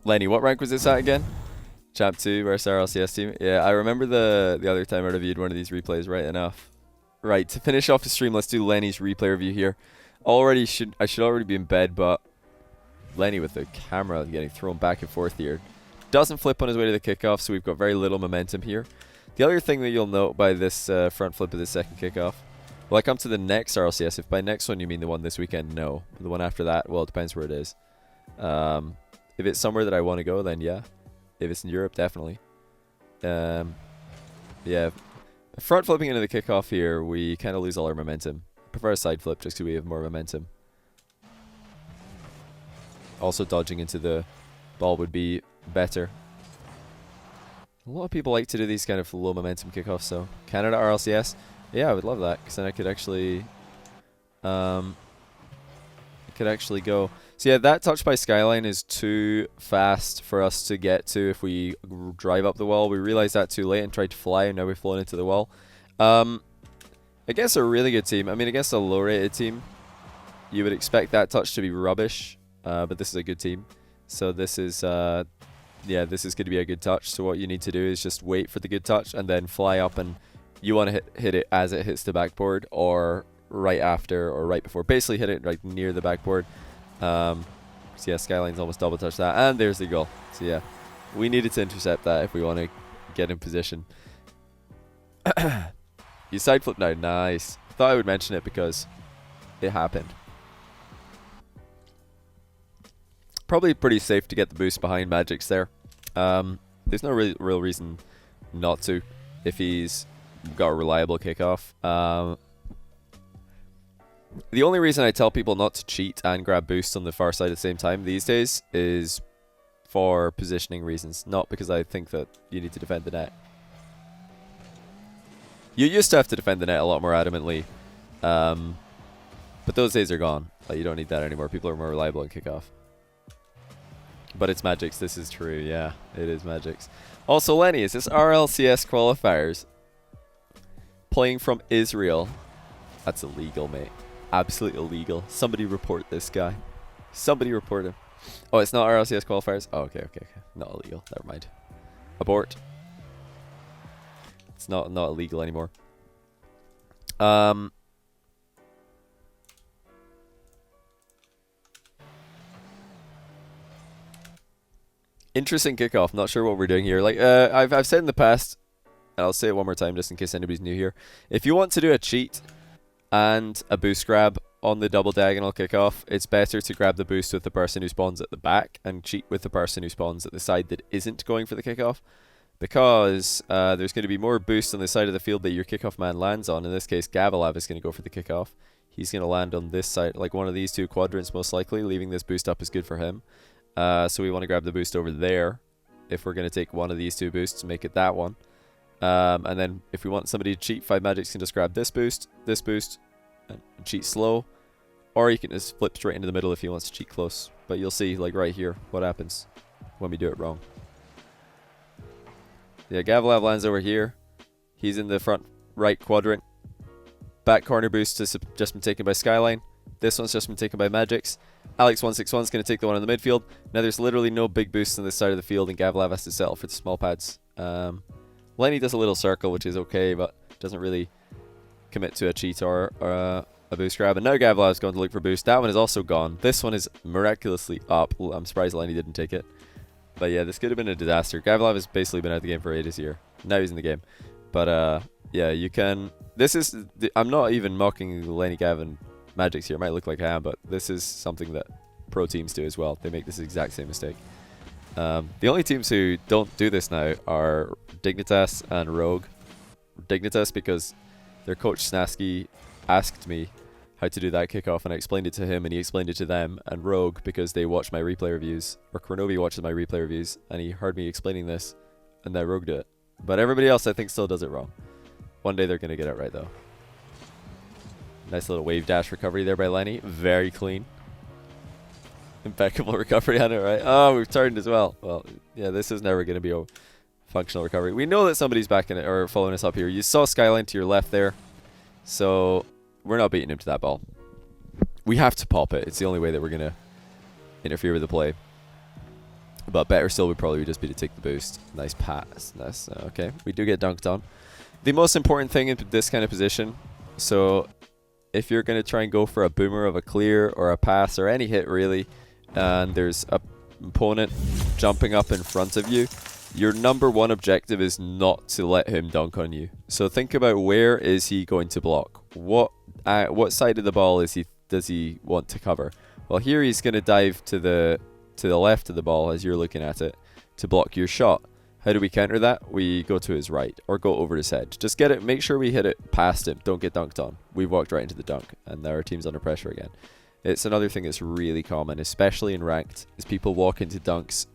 Lenny, what rank was this at again? Champ 2 versus RLCS team. Yeah, I remember the other time I reviewed one of these replays, right enough. Right, to finish off the stream, let's do Lenny's replay review here. I should already be in bed, but Lenny with the camera getting thrown back and forth here. Doesn't flip on his way to the kickoff, so we've got very little momentum here. The other thing that you'll note by this front flip of the second kickoff, will I come to the next RLCS? If by next one you mean the one this weekend, no. The one after that, well, it depends where it is. If it's somewhere that I want to go, then yeah. If it's in Europe, definitely. Yeah. Front flipping into the kickoff here, we kind of lose all our momentum. I prefer a side flip just because we have more momentum. Also, dodging into the ball would be better. A lot of people like to do these kind of low momentum kickoffs, so Canada RLCS, yeah, I would love that because then I could actually go. So yeah, that touch by Skyline is too fast for us to get to if we drive up the wall. We realized that too late and tried to fly, and now we've flown into the wall. Against a really good team, I mean against a low rated team, you would expect that touch to be rubbish, but this is a good team. So this is, yeah, this is going to be a good touch. So what you need to do is just wait for the good touch and then fly up, and you want to hit it as it hits the backboard or right after or right before. Basically hit it right near the backboard. So yeah, Skyline's almost double touched that, and there's the goal. So yeah, we needed to intercept that if we want to get in position. You side flip now, nice. Thought I would mention it because it happened. Probably pretty safe to get the boost behind Magic's there. There's no real reason not to if he's got a reliable kickoff. The only reason I tell people not to cheat and grab boosts on the far side at the same time these days is for positioning reasons, not because I think that you need to defend the net. You used to have to defend the net a lot more adamantly, but those days are gone. Like, you don't need that anymore. People are more reliable on kickoff. But it's Magic's, this is true, yeah, it is Magic's. Also, Lenny, is this RLCS qualifiers playing from Israel? That's illegal, mate. Absolutely illegal. Somebody report this guy. Somebody report him. Oh, it's not RLCS qualifiers? Oh, okay. Not illegal, never mind. Abort. It's not illegal anymore. Interesting kickoff. Not sure what we're doing here. Like I've said in the past, and I'll say it one more time just in case anybody's new here. If you want to do a cheat and a boost grab on the double diagonal kickoff, it's better to grab the boost with the person who spawns at the back and cheat with the person who spawns at the side that isn't going for the kickoff, because there's going to be more boost on the side of the field that your kickoff man lands on. In this case, Gavalav is going to go for the kickoff. He's going to land on this side, like one of these two quadrants most likely. Leaving this boost up is good for him. So we want to grab the boost over there if we're going to take one of these two boosts and make it that one. And then if we want somebody to cheat, 5 Magics can just grab this boost, and cheat slow. Or you can just flip straight into the middle if he wants to cheat close. But you'll see, like right here, what happens when we do it wrong. Yeah, Gavalav lands over here. He's in the front right quadrant. Back corner boost has just been taken by Skyline. This one's just been taken by Magic's. Alex161 is going to take the one in the midfield. Now there's literally no big boosts on this side of the field, and Gavalav has to settle for the small pads. Lenny does a little circle, which is okay, but doesn't really commit to a cheat or a boost grab. And now Gavalav's going to look for boost. That one is also gone. This one is miraculously up. I'm surprised Lenny didn't take it. But yeah, this could have been a disaster. Gavalav has basically been out of the game for ages here. Now he's in the game. But yeah, you can... This is... I'm not even mocking Lenny Gavin Magic's here. It might look like I am, but this is something that pro teams do as well. They make this exact same mistake. The only teams who don't do this now are Dignitas and Rogue. Dignitas because their coach Snasky asked me how to do that kickoff, and I explained it to him and he explained it to them. And Rogue because they watch my replay reviews, or Kronovi watches my replay reviews, and he heard me explaining this, and now Rogue did it. But everybody else I think still does it wrong. One day they're going to get it right though. Nice little wave dash recovery there by Lenny. Very clean. Impeccable recovery on it, right? Oh, we've turned as well. Well, yeah, this is never going to be a functional recovery. We know that somebody's back in it or following us up here. You saw Skyline to your left there. So we're not beating him to that ball. We have to pop it. It's the only way that we're going to interfere with the play. But better still would probably just be to take the boost. Nice pass. Nice. Okay, we do get dunked on. The most important thing in this kind of position, so if you're going to try and go for a boomer of a clear or a pass or any hit really, and there's a opponent jumping up in front of you, your number one objective is not to let him dunk on you. So think about, where is he going to block? What side of the ball does he want to cover? Well, here he's going to dive to the left of the ball as you're looking at it to block your shot. How do we counter that? We go to his right or go over his head. Just get it. Make sure we hit it past him. Don't get dunked on. We've walked right into the dunk, and now our team's under pressure again. It's another thing that's really common, especially in ranked, is people walk into dunks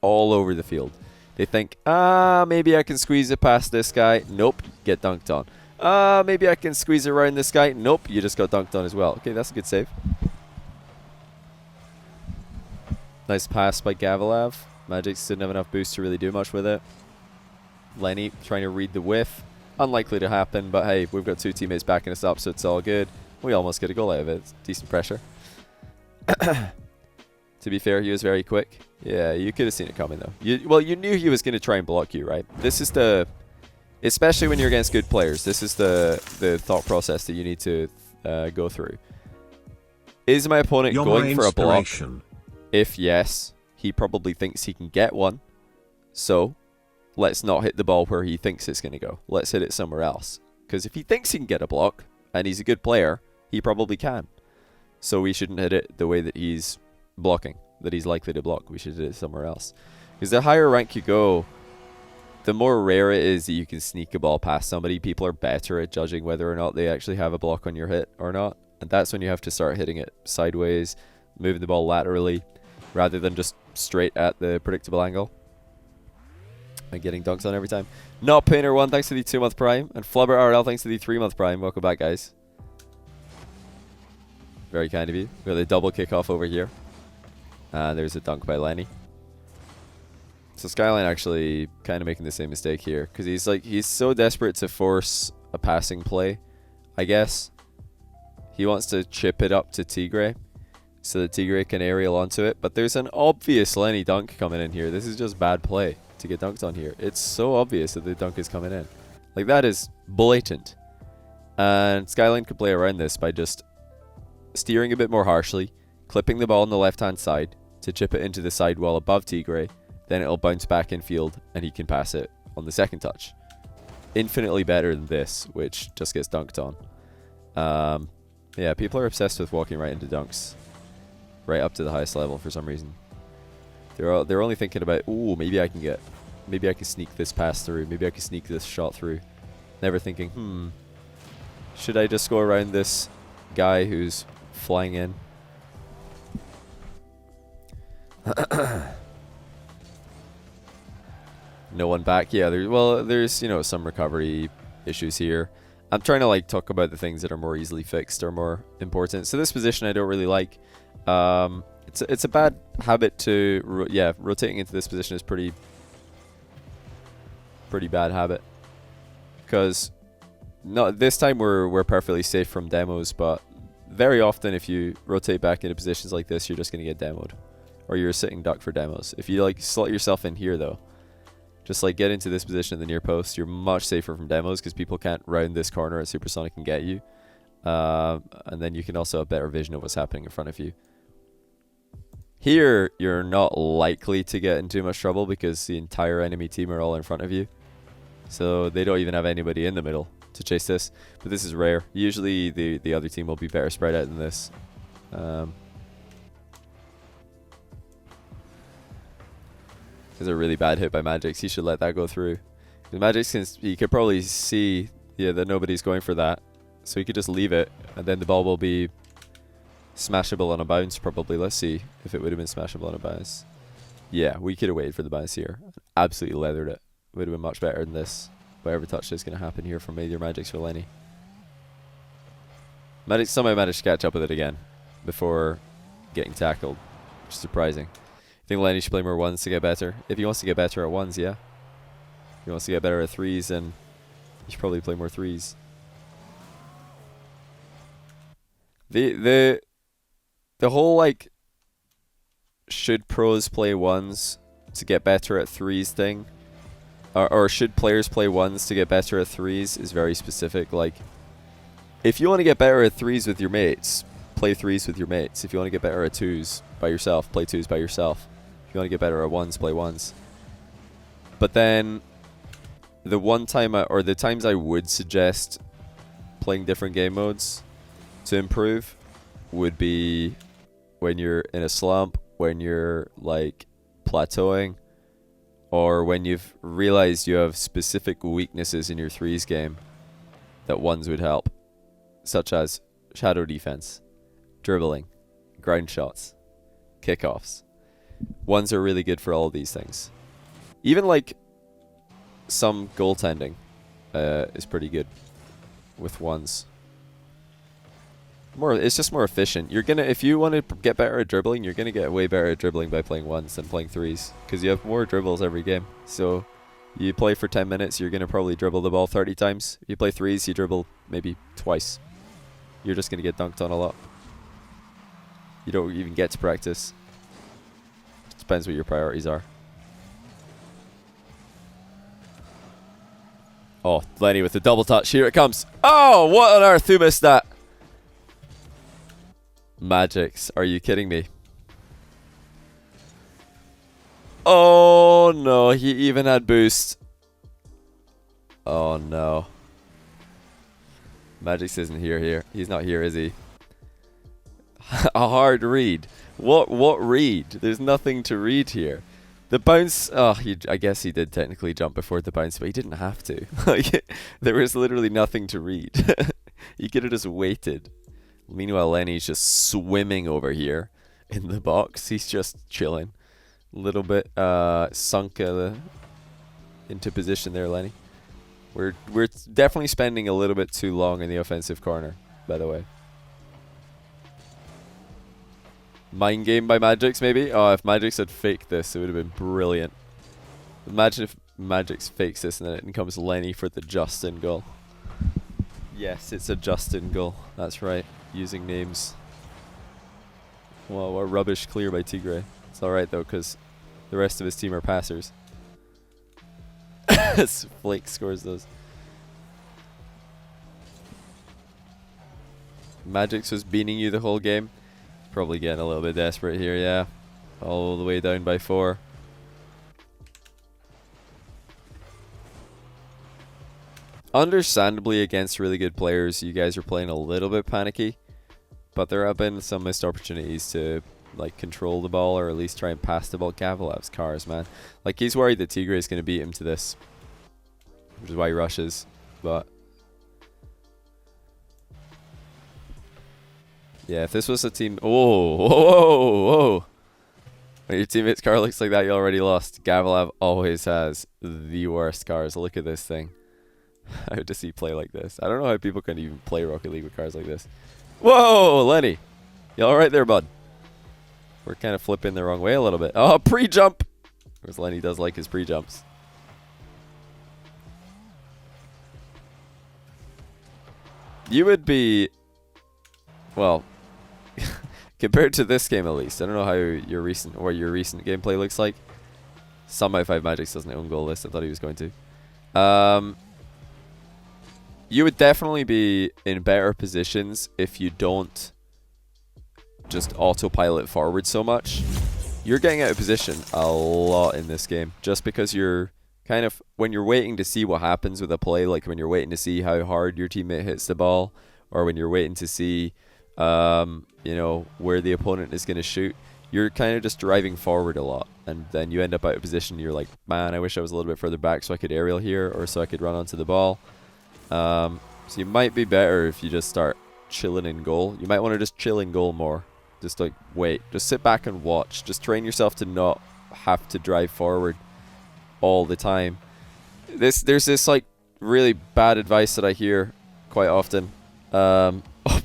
all over the field. They think, maybe I can squeeze it past this guy. Nope, get dunked on. Maybe I can squeeze it around this guy. Nope, you just got dunked on as well. Okay, that's a good save. Nice pass by Gavalav. Magix didn't have enough boost to really do much with it. Lenny trying to read the whiff. Unlikely to happen, but hey, we've got two teammates backing us up, so it's all good. We almost get a goal out of it. It's decent pressure. To be fair, he was very quick. Yeah, you could have seen it coming, though. You knew he was going to try and block you, right? This is especially when you're against good players, this is the thought process that you need to go through. Is my opponent going for a block? If yes, he probably thinks he can get one. So, let's not hit the ball where he thinks it's going to go. Let's hit it somewhere else. Because if he thinks he can get a block, and he's a good player, he probably can. So we shouldn't hit it the way that he's blocking, that he's likely to block. We should hit it somewhere else. Because the higher rank you go, the more rare it is that you can sneak a ball past somebody. People are better at judging whether or not they actually have a block on your hit or not. And that's when you have to start hitting it sideways, moving the ball laterally, rather than just straight at the predictable angle. And getting dunks on every time. Not Painter1, thanks for the 2-month prime. And Flubber RL, thanks for the 3-month prime. Welcome back, guys. Very kind of you. We got the double kickoff over here. There's a dunk by Lenny. So Skyline actually kind of making the same mistake here, because he's so desperate to force a passing play, I guess. He wants to chip it up to Tigre so that Tigre can aerial onto it, but there's an obvious Lenny dunk coming in here. This is just bad play to get dunked on here. It's so obvious that the dunk is coming in. Like, that is blatant. And Skyline could play around this by just steering a bit more harshly, clipping the ball on the left-hand side to chip it into the sidewall above Tigre. Then it'll bounce back in field, and he can pass it on the second touch. Infinitely better than this, which just gets dunked on. Yeah, people are obsessed with walking right into dunks, right up to the highest level for some reason. They're only thinking about, ooh, maybe I can sneak this pass through, maybe I can sneak this shot through. Never thinking, should I just go around this guy who's flying in? No one back. Yeah, there's some recovery issues here. I'm trying to talk about the things that are more easily fixed or more important. So this position I don't really like. It's a bad habit to rotating into this position is pretty bad habit, because this time we're perfectly safe from demos, but very often if you rotate back into positions like this, you're just going to get demoed, or you're a sitting duck for demos. If you slot yourself in here though, just get into this position in the near post, you're much safer from demos, because people can't round this corner at Supersonic and get you. And then you can also have better vision of what's happening in front of you. Here, you're not likely to get in too much trouble because the entire enemy team are all in front of you. So they don't even have anybody in the middle to chase this. But this is rare. Usually the other team will be better spread out than this. It's a really bad hit by Magix. He should let that go through. The Magix, he could probably see that nobody's going for that. So he could just leave it, and then the ball will be smashable on a bounce probably. Let's see if it would have been smashable on a bounce. Yeah, we could have waited for the bounce here. Absolutely leathered it. Would have been much better than this. Whatever touch is going to happen here from either Magix or Lenny. Magix somehow managed to catch up with it again before getting tackled, which is surprising. I think Lenny should play more ones to get better. If he wants to get better at ones, yeah. If he wants to get better at threes, then he should probably play more threes. The whole should pros play ones to get better at threes thing, or should players play ones to get better at threes, is very specific. Like, if you want to get better at threes with your mates, play threes with your mates. If you want to get better at twos by yourself, play twos by yourself. If you want to get better at ones, play ones. But then the one time or the times I would suggest playing different game modes to improve would be when you're in a slump, when you're like plateauing, or when you've realized you have specific weaknesses in your threes game that ones would help, such as shadow defense, dribbling, ground shots, kickoffs. Ones are really good for all of these things. Even like some goaltending is pretty good with ones. It's just more efficient. If you want to get better at dribbling, you're gonna get way better at dribbling by playing ones than playing threes, because you have more dribbles every game. So you play for 10 minutes, you're gonna probably dribble the ball 30 times. You play threes, you dribble maybe twice. You're just gonna get dunked on a lot. You don't even get to practice. Depends what your priorities are. Oh, Lenny with the double touch. Here it comes. Oh, what on earth? Who missed that? Magics. Are you kidding me? Oh, no. He even had boost. Oh, no. Magics isn't here. He's not here, is he? A hard read. What read? There's nothing to read here. The bounce, I guess he did technically jump before the bounce, but he didn't have to. There was literally nothing to read. He could have just waited. Meanwhile, Lenny's just swimming over here in the box. He's just chilling. A little bit sunk into position there, Lenny. We're definitely spending a little bit too long in the offensive corner, by the way. Mind game by Magix, maybe? Oh, if Magix had faked this, it would have been brilliant. Imagine if Magix fakes this and then it comes Lenny for the Justin goal. Yes, it's a Justin goal. That's right. Using names. Well, what rubbish clear by Tigre. It's alright though, because the rest of his team are passers. Flake scores those. Magix was beating you the whole game. Probably getting a little bit desperate here, yeah. All the way down by 4. Understandably, against really good players, you guys are playing a little bit panicky. But there have been some missed opportunities to like control the ball, or at least try and pass the ball. Gavilev's cars, man. Like, he's worried that Tigre is going to beat him to this, which is why he rushes. But yeah, if this was a team... Whoa. When your teammate's car looks like that, you already lost. Gavilev always has the worst cars. Look at this thing. How does he play like this? I don't know how people can even play Rocket League with cars like this. Whoa, Lenny. You alright there, bud? We're kind of flipping the wrong way a little bit. Oh, pre-jump. Whereas Lenny does like his pre-jumps. You would be... Well... compared to this game, at least. I don't know how your recent gameplay looks like. Some high 5 Magix doesn't own goal list. I thought he was going to. You would definitely be in better positions if you don't just autopilot forward so much. You're getting out of position a lot in this game, just because you're kind of, when you're waiting to see what happens with a play, like when you're waiting to see how hard your teammate hits the ball, or when you're waiting to see where the opponent is going to shoot, you're kind of just driving forward a lot, and then you end up out of position. You're like, man, I wish I was a little bit further back so I could aerial here, or so I could run onto the ball. So you might be better if you just start chilling in goal. You might want to just chill in goal more. Just like wait, just sit back and watch. Just train yourself to not have to drive forward all the time. There's this like really bad advice that I hear quite often. Oh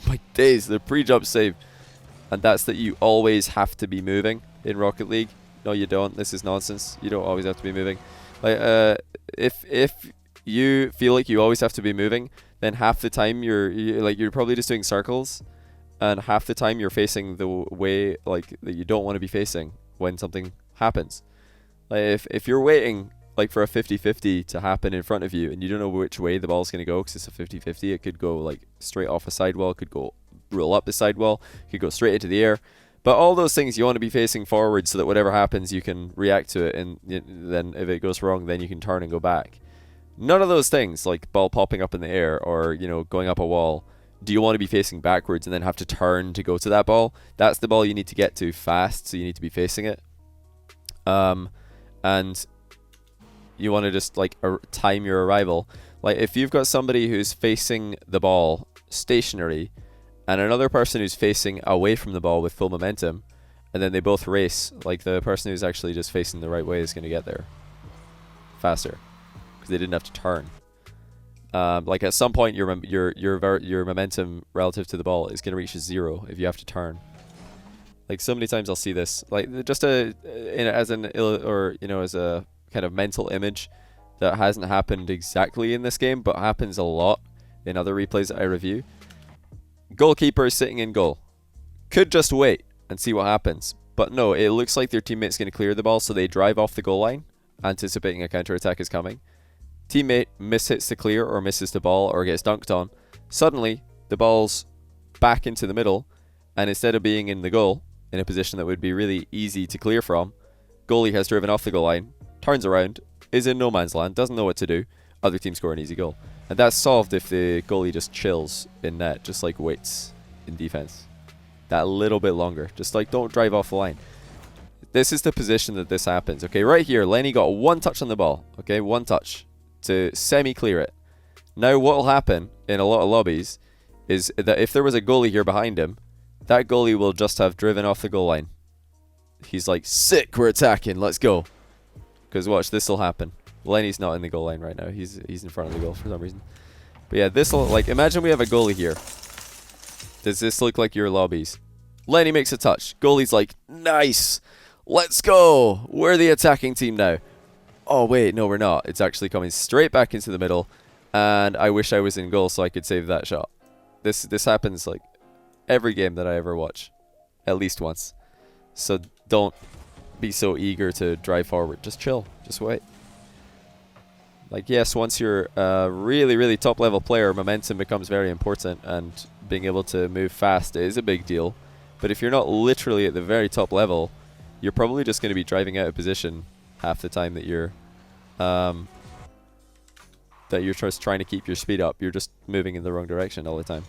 my days, the pre-jump save. And that's that you always have to be moving in Rocket League. No, you don't. This is nonsense. You don't always have to be moving. Like, if you feel like you always have to be moving, then half the time you're probably just doing circles, and half the time you're facing the way like that you don't want to be facing when something happens. Like if you're waiting like for a 50-50 to happen in front of you and you don't know which way the ball's going to go because it's a 50-50, it could go like straight off a sidewall, it could go roll up the sidewall, it could go straight into the air. But all those things you want to be facing forward so that whatever happens you can react to it, and then if it goes wrong then you can turn and go back. None of those things, like ball popping up in the air or, you know, going up a wall, do you want to be facing backwards and then have to turn to go to that ball. That's the ball you need to get to fast, so you need to be facing it. And you want to just like time your arrival. Like if you've got somebody who's facing the ball stationary and another person who's facing away from the ball with full momentum, and then they both race, like the person who's actually just facing the right way is going to get there faster because they didn't have to turn. Like at some point your momentum relative to the ball is going to reach 0 if you have to turn. Like so many times I'll see this, like just as a kind of mental image that hasn't happened exactly in this game, but happens a lot in other replays that I review. Goalkeeper is sitting in goal. Could just wait and see what happens. But no, it looks like their teammate's going to clear the ball, so they drive off the goal line, anticipating a counter-attack is coming. Teammate mishits the clear or misses the ball or gets dunked on. Suddenly, the ball's back into the middle, and instead of being in the goal, in a position that would be really easy to clear from, goalie has driven off the goal line, turns around, is in no man's land, doesn't know what to do, other team score an easy goal. And that's solved if the goalie just chills in net, just like waits in defense. That little bit longer. Just like don't drive off the line. This is the position that this happens. Okay, right here, Lenny got one touch on the ball. Okay, one touch to semi-clear it. Now what will happen in a lot of lobbies is that if there was a goalie here behind him, that goalie will just have driven off the goal line. He's like, sick, we're attacking, let's go. Because watch, this will happen. Lenny's not in the goal line right now. He's in front of the goal for some reason. But yeah, this will, like, imagine we have a goalie here. Does this look like your lobbies? Lenny makes a touch. Goalie's like, nice, let's go. We're the attacking team now. Oh wait, no we're not. It's actually coming straight back into the middle. And I wish I was in goal so I could save that shot. This happens like every game that I ever watch. At least once. So don't be so eager to drive forward. Just chill. Just wait. Like, yes, once you're a really, really top level player, momentum becomes very important, and being able to move fast is a big deal. But if you're not literally at the very top level, you're probably just going to be driving out of position half the time that you're just trying to keep your speed up. You're just moving in the wrong direction all the time.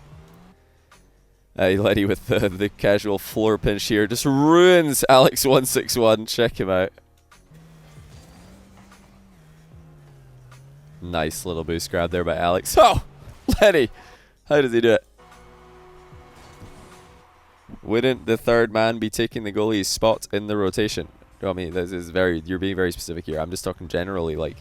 Lenny with the casual floor pinch here just ruins Alex161. Check him out. Nice little boost grab there by Alex. Oh, Lenny, how does he do it? Wouldn't the third man be taking the goalie's spot in the rotation? I mean, this is you're being very specific here. I'm just talking generally. Like,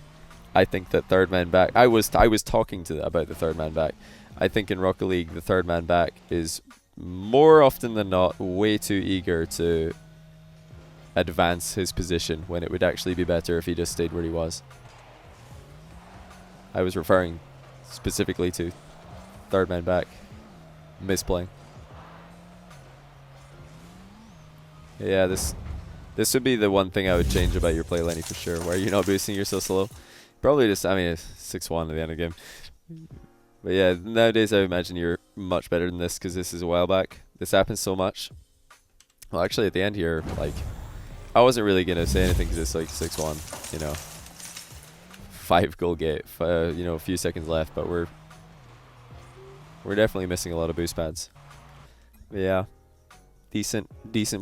I think that third man back. I was talking about the third man back. I think in Rocket League the third man back is more often than not way too eager to advance his position when it would actually be better if he just stayed where he was. I was referring specifically to third man back misplaying. Yeah, this would be the one thing I would change about your play, Lenny, for sure. Why are you not boosting? You're so slow. Probably just, I mean, it's 6-1 at the end of the game. But yeah, nowadays I imagine you're much better than this because this is a while back. This happens so much. Well, actually, at the end here, like, I wasn't really going to say anything because it's like 6-1, you know. 5-goal game, you know, a few seconds left, but we're definitely missing a lot of boost pads. But yeah, decent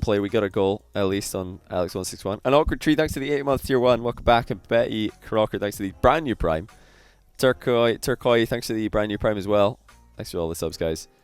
play. We got a goal at least on Alex161. An awkward tree, thanks to the 8-month tier 1. Welcome back. And Betty Crocker, thanks to the brand new prime. Turkoi, thanks to the brand new prime as well. Thanks for all the subs, guys.